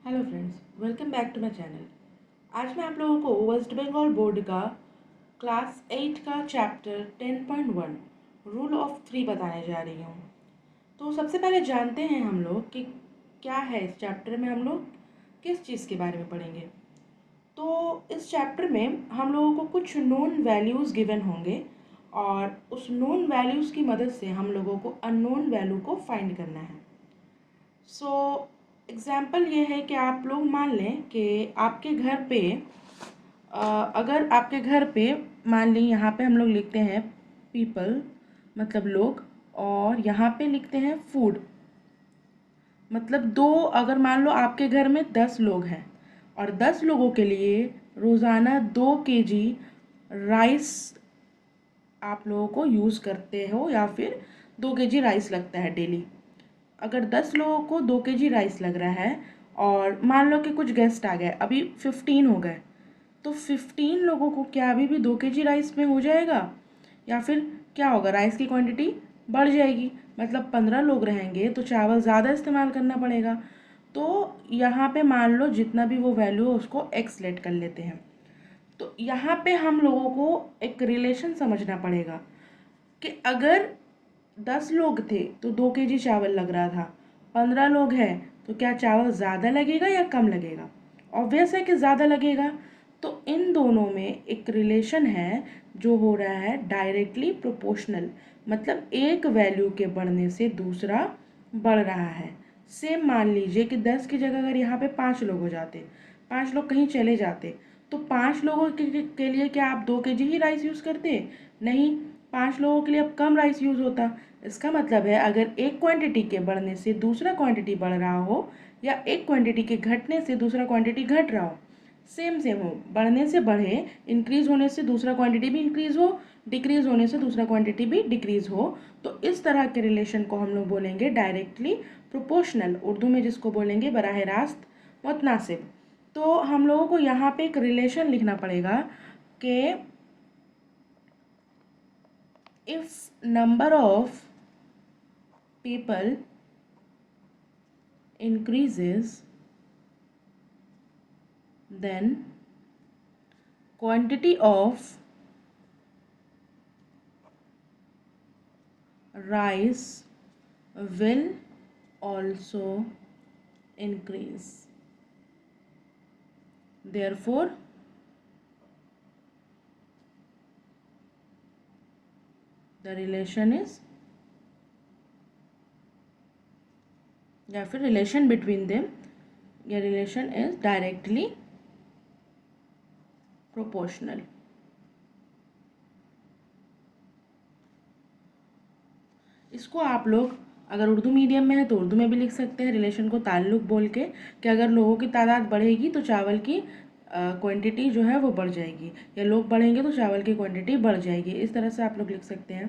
Hello friends, welcome back to my channel. आज मैं आप लोगों को वेस्ट बंगाल बोर्ड का क्लास 8 का चैप्टर 10.1 रूल ऑफ थ्री बताने जा रही हूँ। तो सबसे पहले जानते हैं हम लोग कि क्या है इस चैप्टर में, हम लोग किस चीज़ के बारे में पढ़ेंगे। तो इस चैप्टर में हम लोगों को कुछ नोन वैल्यूज़ गिवन होंगे और उस नोन वैल्यूज़ की मदद से हम लोगों को अननोन वैल्यू को फाइंड करना है। सो एग्ज़ाम्पल ये है कि आप लोग मान लें कि आपके घर पे अगर आपके घर पे मान ली, यहाँ पे हम लोग लिखते हैं पीपल मतलब लोग, और यहाँ पे लिखते हैं फूड मतलब दो। अगर मान लो आपके घर में 10 लोग हैं और 10 लोगों के लिए रोज़ाना 2 kg राइस आप लोगों को यूज़ करते हो, या फिर 2 kg राइस लगता है डेली। अगर 10 लोगों को 2 kg राइस लग रहा है और मान लो कि कुछ गेस्ट आ गए, अभी 15 हो गए, तो 15 लोगों को क्या अभी भी 2 kg राइस में हो जाएगा, या फिर क्या होगा, राइस की क्वांटिटी बढ़ जाएगी। मतलब 15 लोग रहेंगे तो चावल ज़्यादा इस्तेमाल करना पड़ेगा। तो यहाँ पे मान लो जितना भी वो वैल्यू है उसको एक्स लेट कर लेते हैं। तो यहाँ पे हम लोगों को एक रिलेशन समझना पड़ेगा कि अगर 10 लोग थे तो 2 kg चावल लग रहा था, 15 लोग हैं तो क्या चावल ज़्यादा लगेगा या कम लगेगा? ऑब्वियस है कि ज़्यादा लगेगा। तो इन दोनों में एक रिलेशन है जो हो रहा है डायरेक्टली प्रोपोर्शनल, मतलब एक वैल्यू के बढ़ने से दूसरा बढ़ रहा है। सेम मान लीजिए कि 10 की जगह अगर यहाँ पे 5 लोग हो जाते, 5 लोग कहीं चले जाते, तो 5 लोगों के लिए क्या आप 2 kg ही राइस यूज़ करते? नहीं, 5 लोगों के लिए अब कम राइस यूज़ होता। इसका मतलब है अगर एक क्वांटिटी के बढ़ने से दूसरा क्वांटिटी बढ़ रहा हो, या एक क्वांटिटी के घटने से दूसरा क्वांटिटी घट रहा हो, सेम सेम हो, बढ़ने से बढ़े, इंक्रीज होने से दूसरा क्वांटिटी भी इंक्रीज हो, डिक्रीज होने से दूसरा क्वांटिटी भी डिक्रीज हो, तो इस तरह के रिलेशन को हम लोग बोलेंगे डायरेक्टली प्रोपोर्शनल, उर्दू में जिसको बोलेंगे बराह रास्त मुतनासिब। तो हम लोगों को यहाँ पे एक रिलेशन लिखना पड़ेगा कि if number of people increases, then quantity of rice will also increase. Therefore, the relation is, या फिर relation between them, या relation is directly proportional. इसको आप लोग अगर उर्दू मीडियम में है तो उर्दू में भी लिख सकते हैं, रिलेशन को ताल्लुक बोल के, कि अगर लोगों की तादाद बढ़ेगी तो चावल की क्वांटिटी जो है वो बढ़ जाएगी, या लोग बढ़ेंगे तो चावल की क्वांटिटी बढ़ जाएगी। इस तरह से आप लोग लिख सकते हैं।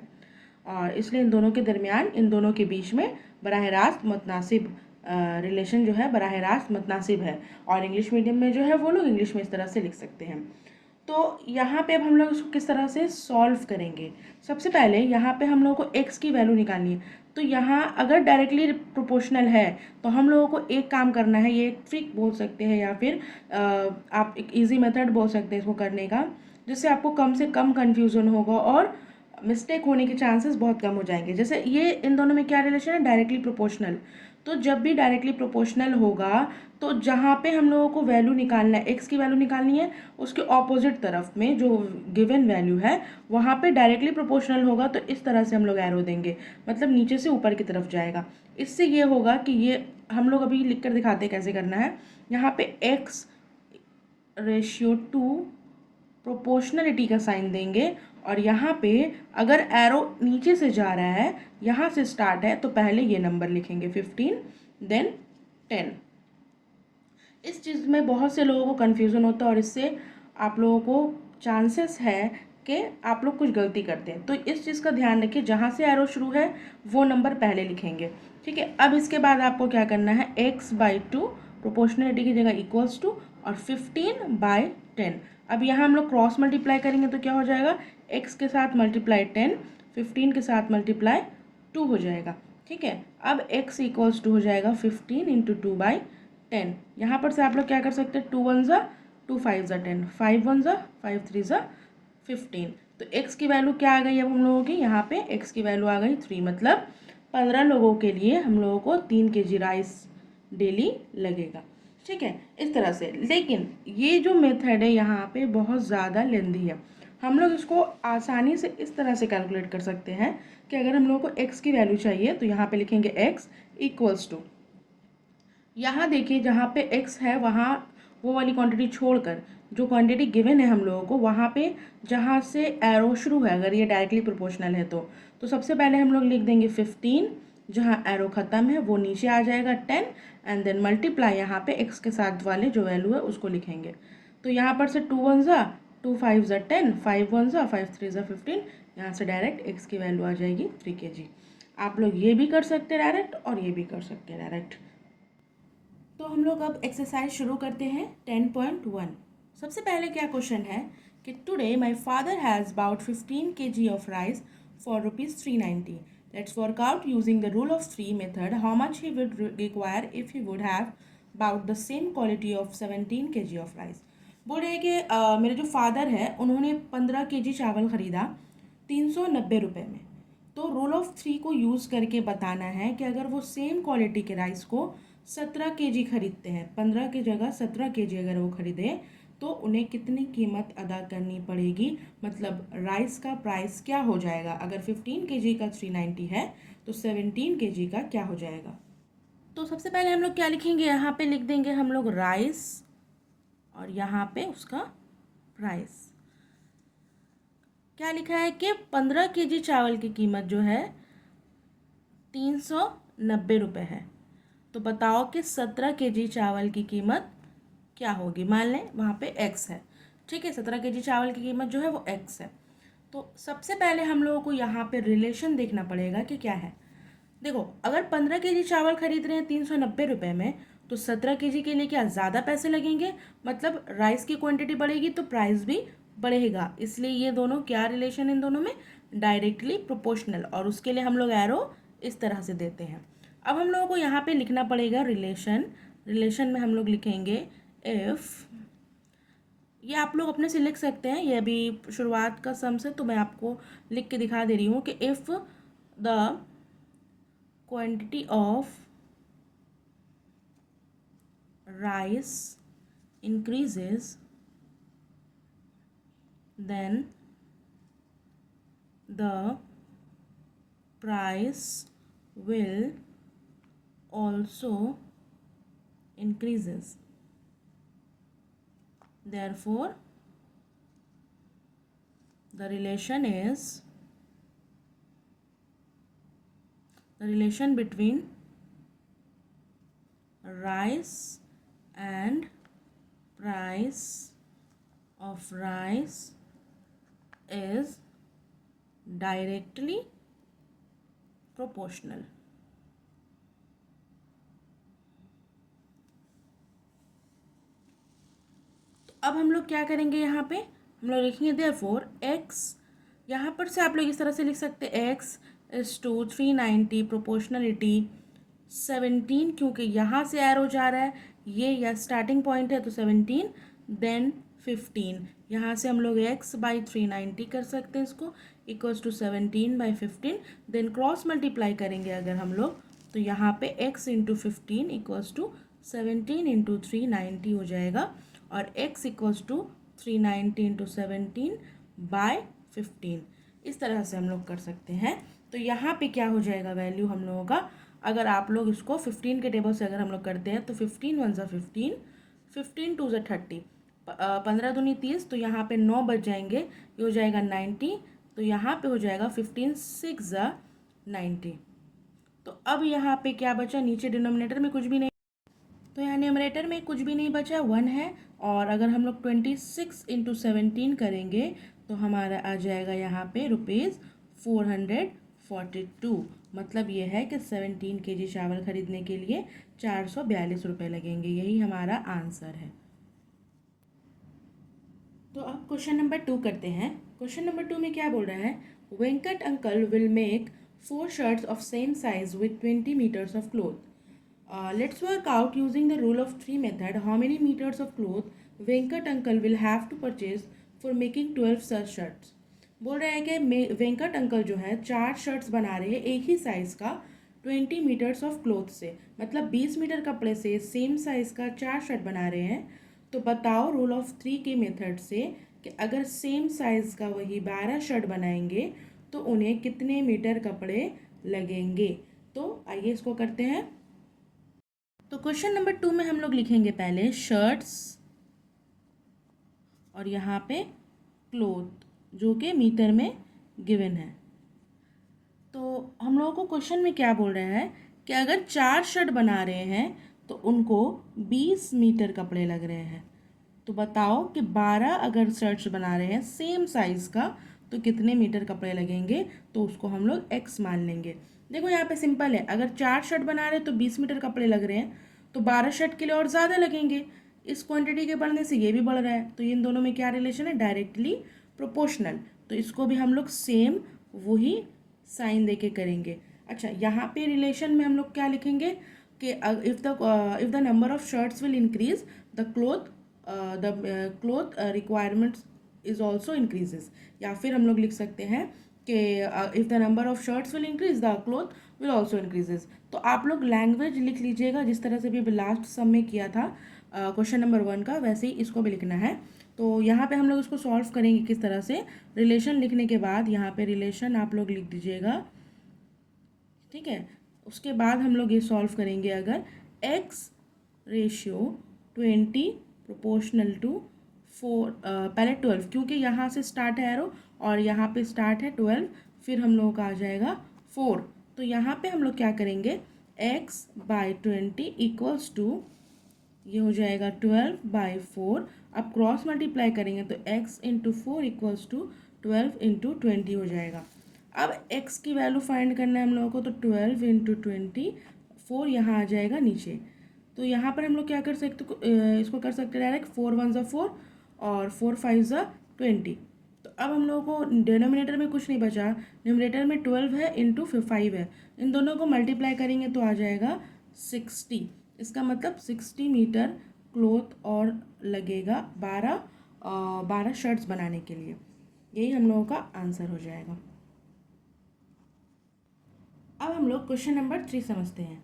और इसलिए इन दोनों के दरमियान, इन दोनों के बीच में बराह रास्त मुतनासिब रिलेशन जो है बराह रास्त मुतनासिब है। और इंग्लिश मीडियम में जो है वो लोग इंग्लिश में इस तरह से लिख सकते हैं। तो यहाँ पे अब हम लोग इसको किस तरह से सॉल्व करेंगे? सबसे पहले यहाँ पे हम लोगों को x की वैल्यू निकालनी है। तो यहाँ अगर डायरेक्टली प्रोपोर्शनल है तो हम लोगों को एक काम करना है, ये एक ट्रिक बोल सकते हैं, या फिर आप एक इजी मेथड बोल सकते हैं इसको करने का, जिससे आपको कम से कम कन्फ्यूज़न होगा और मिस्टेक होने के चांसेस बहुत कम हो जाएंगे। जैसे ये इन दोनों में क्या रिलेशन है? Directly proportional. तो जब भी डायरेक्टली प्रोपोर्शनल होगा तो जहाँ पे हम लोगों को वैल्यू निकालना है, एक्स की वैल्यू निकालनी है, उसके ऑपोजिट तरफ में जो गिवन वैल्यू है वहाँ पे डायरेक्टली प्रोपोर्शनल होगा। तो इस तरह से हम लोग एरो देंगे, मतलब नीचे से ऊपर की तरफ जाएगा। इससे ये होगा कि ये हम लोग अभी लिख कर दिखाते हैं कैसे करना है। यहाँ पे x रेशियो टू प्रोपोर्शनलिटी का साइन देंगे, और यहाँ पे अगर एरो नीचे से जा रहा है, यहाँ से स्टार्ट है, तो पहले ये नंबर लिखेंगे 15, देन 10। इस चीज़ में बहुत से लोगों को कन्फ्यूज़न होता है और इससे आप लोगों को चांसेस है कि आप लोग कुछ गलती करते हैं। तो इस चीज़ का ध्यान रखिए, जहाँ से एरो शुरू है वो नंबर पहले लिखेंगे। ठीक है, अब इसके बाद आपको क्या करना है, x/2 प्रोपोर्शनलिटी की जगह इक्वल्स टू और 15/10। अब यहाँ हम लोग क्रॉस मल्टीप्लाई करेंगे तो क्या हो जाएगा, x के साथ मल्टीप्लाई 10, 15 के साथ मल्टीप्लाई 2 हो जाएगा। ठीक है, अब x इक्वल्स टू हो जाएगा 15 × 2/10। 10। यहाँ पर से आप लोग क्या कर सकते हैं, 2 1 ज़ा 2 5 ज़ा 10, 5 1 ज़ा 5 3 ज़ा 15। तो x की वैल्यू क्या आ गई अब हम लोगों की, यहाँ पे x की वैल्यू आ गई 3, मतलब 15 लोगों के लिए हम लोगों को 3 kg राइस डेली लगेगा। ठीक है, इस तरह से। लेकिन ये जो मेथड है यहाँ पे बहुत ज़्यादा लेंदी है। हम लोग इसको आसानी से इस तरह से कैलकुलेट कर सकते हैं कि अगर हम लोगों को x की वैल्यू चाहिए तो यहाँ पे लिखेंगे x इक्वल्स टू, यहाँ देखिए जहाँ पे x है वहाँ वो वाली क्वांटिटी छोड़कर जो क्वांटिटी गिवन है हम लोगों को, वहाँ पे जहाँ से एरो शुरू है, अगर ये डायरेक्टली प्रोपोर्शनल है तो सबसे पहले हम लोग लिख देंगे 15, जहाँ एरो ख़त्म है वो नीचे आ जाएगा 10, एंड देन मल्टीप्लाई यहाँ पे x के साथ वाले जो वैल्यू है उसको लिखेंगे। तो यहाँ पर से 2 1 ज़ा 2 5 ज़ा 10, 5 1 ज़ा 5 3 ज़ा 15, यहाँ से डायरेक्ट x की वैल्यू आ जाएगी 3 kg। आप लोग ये भी कर सकते हैं डायरेक्ट और ये भी कर सकते हैं डायरेक्ट। तो हम लोग अब एक्सरसाइज शुरू करते हैं 10.1। सबसे पहले क्या क्वेश्चन है कि today my father has bought 15 kg of rice for ₹390। Let's work out using the rule of 3 method how much he would require if he would have bought the same quality of 17 kg of rice. बोल रहे हैं कि मेरे जो father है उन्होंने 15 kg चावल ख़रीदा 390 रुपये में। तो रूल ऑफ 3 को यूज़ करके बताना है कि अगर वो सेम क्वालिटी के राइस को 17 kg खरीदते हैं, 15 की जगह 17 kg अगर वो खरीदें तो उन्हें कितनी कीमत अदा करनी पड़ेगी, मतलब राइस का प्राइस क्या हो जाएगा। अगर 15 kg का 390 है तो 17 kg का क्या हो जाएगा। तो सबसे पहले हम लोग क्या लिखेंगे, यहाँ पे लिख देंगे हम लोग राइस और यहाँ पे उसका प्राइस। क्या लिखा है कि 15 kg चावल की कीमत जो है 390 रुपये है। तो बताओ कि 17 kg चावल की कीमत क्या होगी। मान लें वहाँ पे x है, ठीक है, 17 kg चावल की कीमत जो है वो x है। तो सबसे पहले हम लोगों को यहाँ पे रिलेशन देखना पड़ेगा कि क्या है। देखो, अगर 15 kg चावल खरीद रहे हैं 390 रुपये में तो 17 kg के लिए क्या ज़्यादा पैसे लगेंगे, मतलब राइस की क्वांटिटी बढ़ेगी तो प्राइस भी बढ़ेगा। इसलिए ये दोनों क्या रिलेशन इन दोनों में, डायरेक्टली प्रोपोर्शनल, और उसके लिए हम लोग एरो इस तरह से देते हैं। अब हम लोगों को यहाँ पे लिखना पड़ेगा रिलेशन। रिलेशन में हम लोग लिखेंगे इफ़, ये आप लोग अपने से लिख सकते हैं, ये अभी शुरुआत का सम्स है तो मैं आपको लिख के दिखा दे रही हूँ कि if the quantity of rice increases then the price will also increases. Therefore the relation between rice and price of rice is directly proportional. तो अब हम लोग क्या करेंगे, यहाँ पे हम लोग लिखेंगे therefore x, यहाँ पर से आप लोग इस तरह से लिख सकते हैं x इज टू 390 प्रोपोर्शनलिटी 17, क्योंकि यहाँ से एरो जा रहा है, ये या स्टार्टिंग पॉइंट है तो 17 देन 15, यहाँ से हम लोग x बाई 390 कर सकते हैं इसको, equals to 17 by 15, then cross multiply करेंगे अगर हम लोग तो यहाँ पे x into 15 equals to 17 into 390 हो जाएगा, और x equals to 390 into 17 by 15। इस तरह से हम लोग कर सकते हैं। तो यहाँ पे क्या हो जाएगा वैल्यू हम लोगों का, अगर आप लोग इसको 15 के टेबल से अगर हम लोग करते हैं तो 15 1 ज़ा 15, 15 2 ज़ा 30, 15 दूनी 30, तो यहाँ पे 9 बच जाएंगे, ये हो जाएगा 90, तो यहाँ पे हो जाएगा 15 6 ज़ा 90। तो अब यहाँ पे क्या बचा, नीचे डिनोमिनेटर में कुछ भी नहीं, तो यहाँ न्यूमरेटर में कुछ भी नहीं बचा, 1 है। और अगर हम लोग 26 इंटू 17 करेंगे तो हमारा आ जाएगा यहाँ पे ₹442। मतलब ये है कि 17 kg चावल खरीदने के लिए 442 रुपये लगेंगे, यही हमारा आंसर है। तो अब क्वेश्चन नंबर 2 करते हैं। क्वेश्चन नंबर 2 में क्या बोल रहा है, Venkat uncle will make 4 shirts of same size with 20 meters of cloth. Let's work out using the rule of three method how many meters of cloth Venkat uncle will have to purchase for making 12 such shirts. बोल रहे हैं कि Venkat uncle जो है 4 shirts बना रहे हैं एक ही साइज़ का 20 मीटर्स ऑफ क्लोथ से, मतलब 20 मीटर कपड़े से सेम साइज़ का 4 शर्ट बना रहे हैं। तो बताओ रूल ऑफ थ्री के मेथड से कि अगर सेम साइज़ का वही 12 शर्ट बनाएंगे तो उन्हें कितने मीटर कपड़े लगेंगे। तो आइए इसको करते हैं। तो क्वेश्चन नंबर 2 में हम लोग लिखेंगे पहले शर्ट्स और यहाँ पे क्लोथ जो कि मीटर में गिवन है। तो हम लोगों को क्वेश्चन में क्या बोल रहा है कि अगर 4 शर्ट बना रहे हैं तो उनको 20 मीटर कपड़े लग रहे हैं। तो बताओ कि 12 अगर शर्ट्स बना रहे हैं सेम साइज़ का तो कितने मीटर कपड़े लगेंगे। तो उसको हम लोग x मान लेंगे। देखो यहाँ पे सिंपल है, अगर 4 शर्ट बना रहे हैं तो 20 मीटर कपड़े लग रहे हैं, तो 12 शर्ट के लिए और ज़्यादा लगेंगे। इस क्वांटिटी के बढ़ने से ये भी बढ़ रहा है, तो इन दोनों में क्या रिलेशन है, डायरेक्टली प्रोपोर्शनल। तो इसको भी हम लोग सेम वही साइन दे के करेंगे। अच्छा, यहाँ पे रिलेशन में हम लोग क्या लिखेंगे कि if the number of shirts will increase the cloth requirements is also increases. या फिर हम लोग लिख सकते हैं कि if the number of shirts will increase the cloth will also increases. तो आप लोग लैंग्वेज लिख लीजिएगा जिस तरह से भी लास्ट सम में किया था क्वेश्चन नंबर 1 का, वैसे ही इसको भी लिखना है। तो यहाँ पे हम लोग इसको सॉल्व करेंगे किस तरह से। रिलेशन लिखने के बाद यहाँ पे रिलेशन आप लोग लिख दीजिएगा, ठीक है। उसके बाद हम लोग ये सॉल्व करेंगे, अगर x रेशियो 20 प्रोपोर्शनल टू 4 पहले 12, क्योंकि यहाँ से स्टार्ट है एरो और यहाँ पे स्टार्ट है 12, फिर हम लोगों का आ जाएगा 4। तो यहाँ पे हम लोग क्या करेंगे, x बाई 20 इक्वल्स टू, ये हो जाएगा 12/4। अब क्रॉस मल्टीप्लाई करेंगे तो x into 4 equals to 12 into 20 हो जाएगा। अब x की वैल्यू फाइंड करना है हम लोगों को, तो 12 इंटू 20, 4 यहाँ आ जाएगा नीचे। तो यहाँ पर हम लोग क्या कर सकते, इसको कर सकते डायरेक्ट, 4 1 ज़ा 4 और 4 5 ज़ा 20। तो अब हम लोगों को डिनोमिनेटर में कुछ नहीं बचा, न्यूमरेटर में 12 है इंटू 5 है, इन दोनों को मल्टीप्लाई करेंगे तो आ जाएगा 60। इसका मतलब 60 मीटर क्लोथ और लगेगा 12 शर्ट्स बनाने के लिए। यही हम लोगों का आंसर हो जाएगा। अब हम लोग क्वेश्चन नंबर 3 समझते हैं।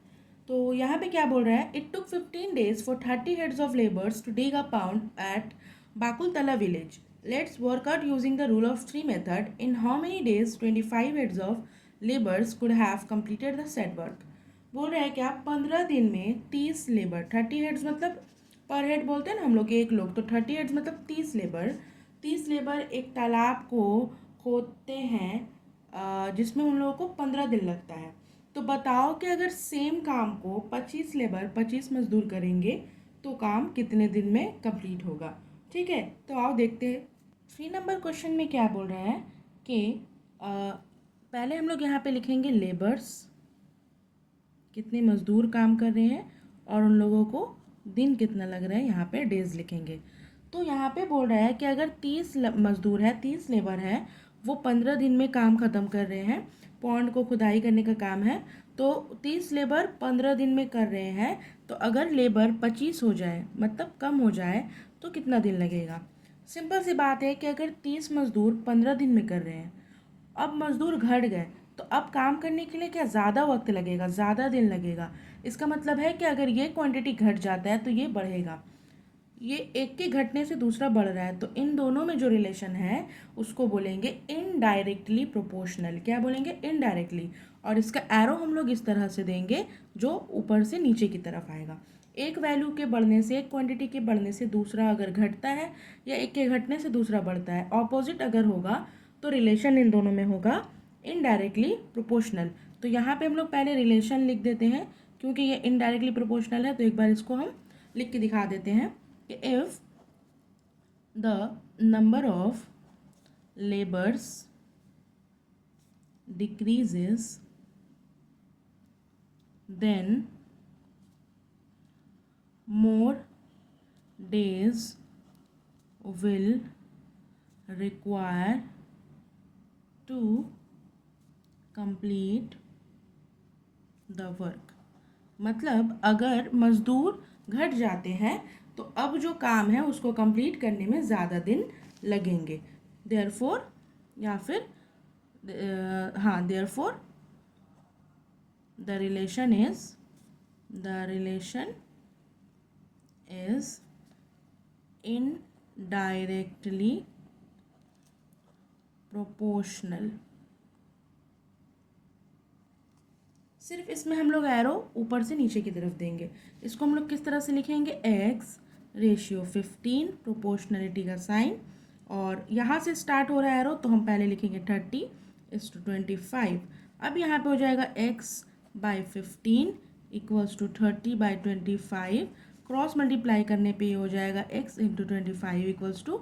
तो यहाँ पे क्या बोल रहा है, it took 15 days for 30 heads of labours to dig a pound at Bakultala village. Let's work out using the rule of three method in how many days 25 heads of labours could have completed the set work. बोल रहा है कि आप 15 दिन में 30 labour, 30 heads मतलब पर head बोलते हैं ना हम लोग एक लोग, तो 30 हेड्स मतलब 30 लेबर एक तालाब को खोदते हैं जिसमें उन लोगों को 15 दिन लगता है। तो बताओ कि अगर सेम काम को 25 लेबर 25 मजदूर करेंगे तो काम कितने दिन में कंप्लीट होगा। ठीक है, तो आओ देखते हैं। 3 नंबर क्वेश्चन में क्या बोल रहा है कि पहले हम लोग यहाँ पे लिखेंगे लेबर्स, कितने मज़दूर काम कर रहे हैं और उन लोगों को दिन कितना लग रहा है, यहाँ पे डेज लिखेंगे। तो यहाँ पे बोल रहा है कि अगर 30 मज़दूर है, 30 लेबर है, वो 15 दिन में काम ख़त्म कर रहे हैं, पॉन्ड को खुदाई करने का काम है, तो 30 लेबर 15 दिन में कर रहे हैं। तो अगर लेबर 25 हो जाए, मतलब कम हो जाए, तो कितना दिन लगेगा। सिंपल सी बात है कि अगर 30 मज़दूर 15 दिन में कर रहे हैं, अब मज़दूर घट गए, तो अब काम करने के लिए क्या ज़्यादा वक्त लगेगा, ज़्यादा दिन लगेगा। इसका मतलब है कि अगर ये क्वांटिटी घट जाता है तो ये बढ़ेगा, ये एक के घटने से दूसरा बढ़ रहा है, तो इन दोनों में जो रिलेशन है उसको बोलेंगे इनडायरेक्टली प्रोपोर्शनल। क्या बोलेंगे, इनडायरेक्टली। और इसका एरो हम लोग इस तरह से देंगे जो ऊपर से नीचे की तरफ आएगा। एक वैल्यू के बढ़ने से, एक क्वांटिटी के बढ़ने से दूसरा अगर घटता है या एक के घटने से दूसरा बढ़ता है, ऑपोजिट अगर होगा तो रिलेशन इन दोनों में होगा इनडायरेक्टली प्रोपोर्शनल। तो यहाँ पे हम लोग पहले रिलेशन लिख देते हैं, क्योंकि ये इनडायरेक्टली प्रोपोर्शनल है। तो एक बार इसको हम लिख के दिखा देते हैं कि if the number of labours decreases then more days will require to complete the work। मतलब अगर मजदूर घट जाते हैं तो अब जो काम है उसको कंप्लीट करने में ज़्यादा दिन लगेंगे। देयरफॉर या फिर हाँ, therefore the relation is indirectly proportional. सिर्फ इसमें हम लोग एरो ऊपर से नीचे की तरफ देंगे। इसको हम लोग किस तरह से लिखेंगे, x रेशियो 15 प्रोपोर्शनलिटी का साइन, और यहाँ से स्टार्ट हो रहा है एरो तो हम पहले लिखेंगे 30:25। अब यहाँ पे हो जाएगा x/15 equals to 30/25। Cross multiply करने पे ये हो जाएगा x into 25 equals to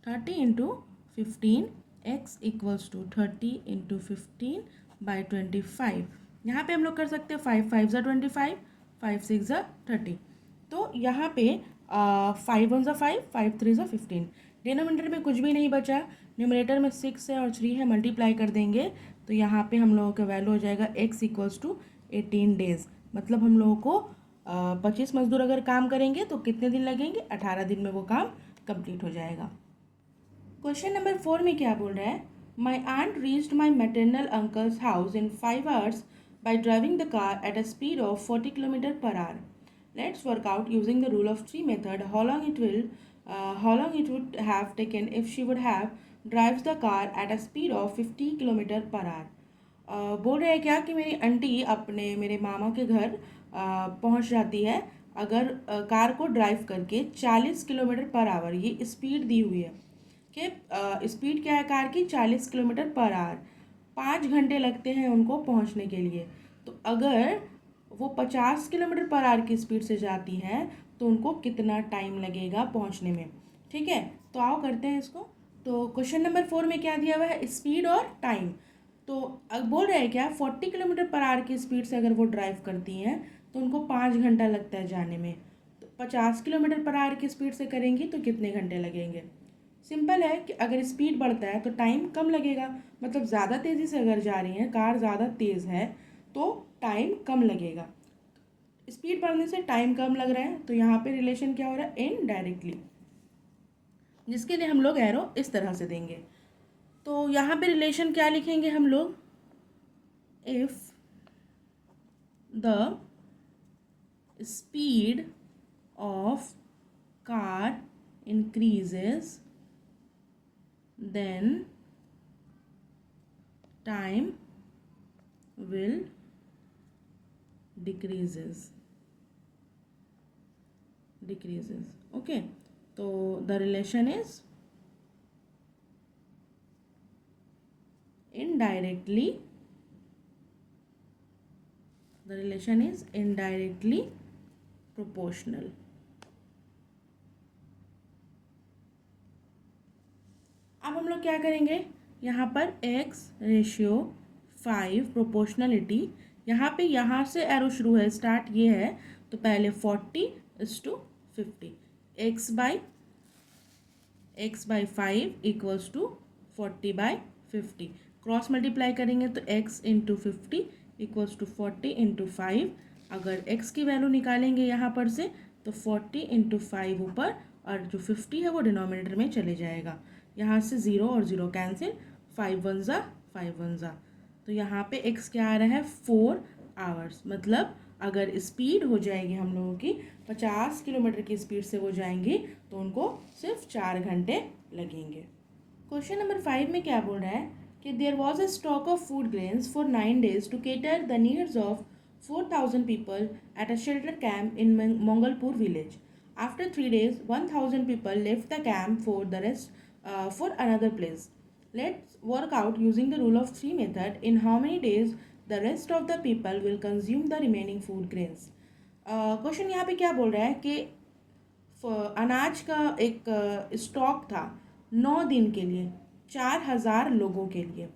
30 into 15। x equals to 30 into 15/25। यहाँ पे हम लोग कर सकते हैं 5 5 ज़ा 25, 5 6 ज़ा 30। तो यहाँ पे 5 1 ज़ा 5, 5 3 ज़ा 15। डिनोमिनेटर में कुछ भी नहीं बचा, न्यूमरेटर में 6 है और 3 है, मल्टीप्लाई कर देंगे तो यहाँ पे हम लोगों का वैल्यू हो जाएगा x इक्वल्स टू 18 डेज। मतलब हम लोगों को 25 मजदूर अगर काम करेंगे तो कितने दिन लगेंगे, 18 दिन में वो काम कंप्लीट हो जाएगा। क्वेश्चन नंबर 4 में क्या बोल रहा है, my aunt reached my maternal uncle's house in 5 hours by driving the car at a speed of 40 km per hour. Let's work out using the rule of 3 method how long it would have taken if she would have drives the car at a speed of 50 km per hour. बोल रहे हैं क्या कि मेरी aunty अपने मेरे मामा के घर पहुंच जाती है अगर कार को ड्राइव करके 40 किलोमीटर पर आवर, ये स्पीड दी हुई है कि स्पीड क्या है कार की, 40 किलोमीटर पर आवर। 5 घंटे लगते हैं उनको पहुंचने के लिए। तो अगर वो 50 किलोमीटर पर आवर की स्पीड से जाती हैं तो उनको कितना टाइम लगेगा पहुंचने में। ठीक है, तो आओ करते हैं इसको। तो क्वेश्चन नंबर 4 में क्या दिया हुआ है, स्पीड और टाइम। तो अब बोल रहे हैं क्या, 40 किलोमीटर पर आवर की स्पीड से अगर वो ड्राइव करती हैं तो उनको 5 घंटा लगता है जाने में। तो 50 किलोमीटर पर आवर की स्पीड से करेंगी तो कितने घंटे लगेंगे। सिंपल है कि अगर स्पीड बढ़ता है तो टाइम कम लगेगा, मतलब ज़्यादा तेज़ी से अगर जा रही हैं, कार ज़्यादा तेज़ है तो टाइम कम लगेगा। स्पीड बढ़ने से टाइम कम लग रहा है तो यहाँ पे रिलेशन क्या हो रहा है, इनडायरेक्टली, जिसके लिए हम लोग एरो इस तरह से देंगे। तो यहाँ पे रिलेशन क्या लिखेंगे हम लोग, if the speed of car increases then time will decreases। Okay, तो the relation is indirectly proportional। अब हम लोग क्या करेंगे, यहाँ पर x रेशियो 5 प्रोपोर्शनलिटी, यहाँ से एरो शुरू है, स्टार्ट ये है तो पहले 40:50, x by 5 equals to 40/50। Cross multiply करेंगे तो x into 50 equals to 40 into 5। अगर x की वैल्यू निकालेंगे यहाँ पर से तो 40 इंटू 5 ऊपर और जो 50 है वो डिनोमिनेटर में चले जाएगा। यहाँ से 0 और 0 कैंसिल, 5 1 ज़ा 5 1 ज़ा। तो यहाँ पे x क्या आ रहा है, 4 आवर्स। मतलब अगर स्पीड हो जाएगी हम लोगों की 50 किलोमीटर की स्पीड से वो जाएंगी तो उनको सिर्फ 4 घंटे लगेंगे। क्वेश्चन नंबर 5 में क्या बोल रहा है कि there was a stock of food grains for 9 days to cater the needs of 4,000 people at a shelter camp in Mongalpur village. After 3 days, 1,000 people left the camp for the rest for another place. Let's work out using the rule of 3 method in how many days the rest of the people will consume the remaining food grains. Question यहाँ पे क्या बोल रहा है कि अनाज का एक स्टॉक था 9 दिन के लिए 4,000 लोगों के लिए,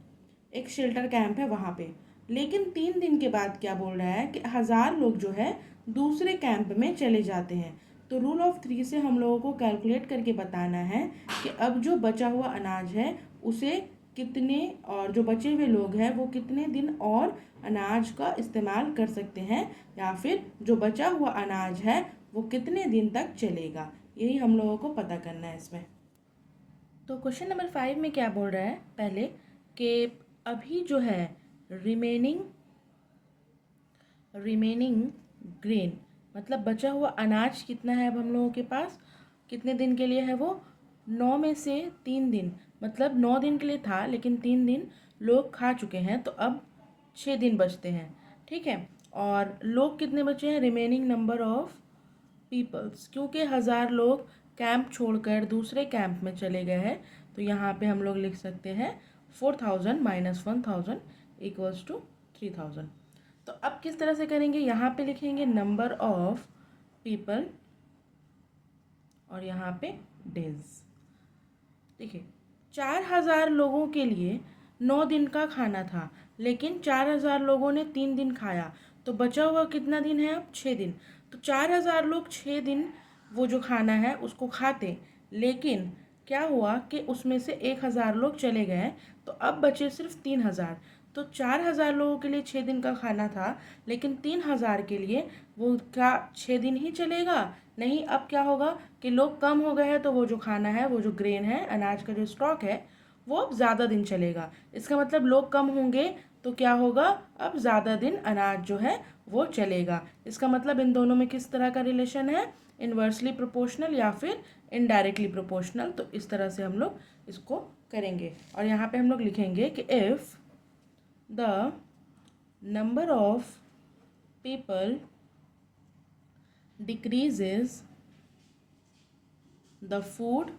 एक शेल्टर कैंप है वहाँ पे। लेकिन 3 दिन के बाद क्या बोल रहा है कि 1,000 लोग जो है दूसरे कैंप में चले जाते हैं। तो रूल ऑफ 3 से हम लोगों को कैलकुलेट करके बताना है कि अब जो बचा हुआ अनाज है उसे कितने, और जो बचे हुए लोग हैं वो कितने दिन और अनाज का इस्तेमाल कर सकते हैं, या फिर जो बचा हुआ अनाज है वो कितने दिन तक चलेगा, यही हम लोगों को पता करना है इसमें। तो क्वेश्चन नंबर 5 में क्या बोल रहा है पहले कि अभी जो है रिमेनिंग ग्रेन, मतलब बचा हुआ अनाज कितना है अब हम लोगों के पास, कितने दिन के लिए है वो, 9 में से 3 दिन, मतलब 9 दिन के लिए था लेकिन 3 दिन लोग खा चुके हैं, तो अब 6 दिन बचते हैं। ठीक है, और लोग कितने बचे हैं, रिमेनिंग नंबर ऑफ पीपल्स, क्योंकि 1000 लोग कैंप छोड़कर दूसरे कैंप में चले गए हैं, तो यहाँ पे हम लोग लिख सकते हैं 4000 माइनस 1000 इक्वल्स टू 3000। तो अब किस तरह से करेंगे, यहाँ पे लिखेंगे नंबर ऑफ पीपल और यहाँ पे डेज। देखिए 4000 लोगों के लिए 9 दिन का खाना था, लेकिन 4000 लोगों ने 3 दिन खाया, तो बचा हुआ कितना दिन है अब, 6 दिन। तो 4000 लोग 6 दिन वो जो खाना है उसको खाते, लेकिन क्या हुआ कि उसमें से 1000 लोग चले गए, तो अब बचे सिर्फ 3000। तो 4000 लोगों के लिए 6 दिन का खाना था, लेकिन 3000 के लिए वो क्या 6 दिन ही चलेगा, नहीं, अब क्या होगा कि लोग कम हो गए हैं, तो वो जो खाना है, वो जो ग्रेन है, अनाज का जो स्टॉक है, वो अब ज़्यादा दिन चलेगा। इसका मतलब लोग कम होंगे तो क्या होगा, अब ज़्यादा दिन अनाज जो है वो चलेगा। इसका मतलब इन दोनों में किस तरह का रिलेशन है, इन्वर्सली प्रोपोर्शनल या फिर इनडायरेक्टली प्रोपोर्शनल। तो इस तरह से हम लोग इसको करेंगे, और यहाँ पे हम लोग लिखेंगे कि if the number of people decreases, the food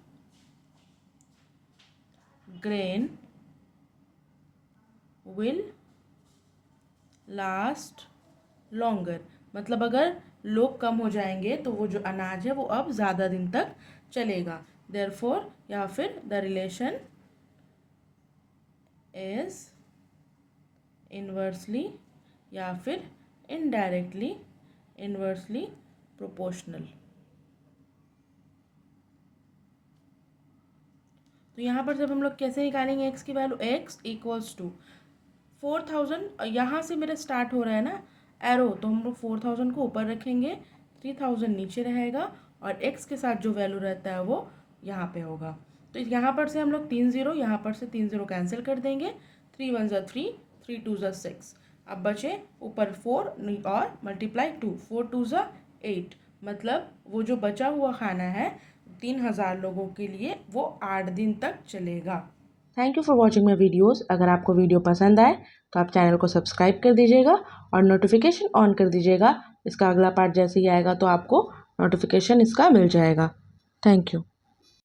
grain will last longer, मतलब अगर लोग कम हो जाएंगे तो वो जो अनाज है वो अब ज़्यादा दिन तक चलेगा। therefore या फिर द रिलेशन इज इन्वर्सली या फिर इनडायरेक्टली इन्वर्सली प्रोपोर्शनल। तो यहाँ पर जब हम लोग कैसे निकालेंगे x की वैल्यू, x इक्वल्स टू 4000, यहाँ से मेरा स्टार्ट हो रहा है ना एरो, तो हम लोग 4000 को ऊपर रखेंगे, 3000 नीचे रहेगा, और x के साथ जो वैल्यू रहता है वो यहाँ पे होगा। तो यहाँ पर से हम लोग 3 0, यहाँ पर से 3 0 कैंसिल कर देंगे, 3 1 ज़ा 3, 3 2 ज़ा 6, अब बचे ऊपर 4 और मल्टीप्लाई 2, 4 2 ज़ा 8, मतलब वो जो बचा हुआ खाना है 3000 लोगों के लिए वो 8 दिन तक चलेगा। Thank you for watching my videos. अगर आपको वीडियो पसंद आए तो आप चैनल को सब्सक्राइब कर दीजिएगा और नोटिफिकेशन ऑन कर दीजिएगा। इसका अगला पार्ट जैसे ही आएगा तो आपको नोटिफिकेशन इसका मिल जाएगा। Thank you.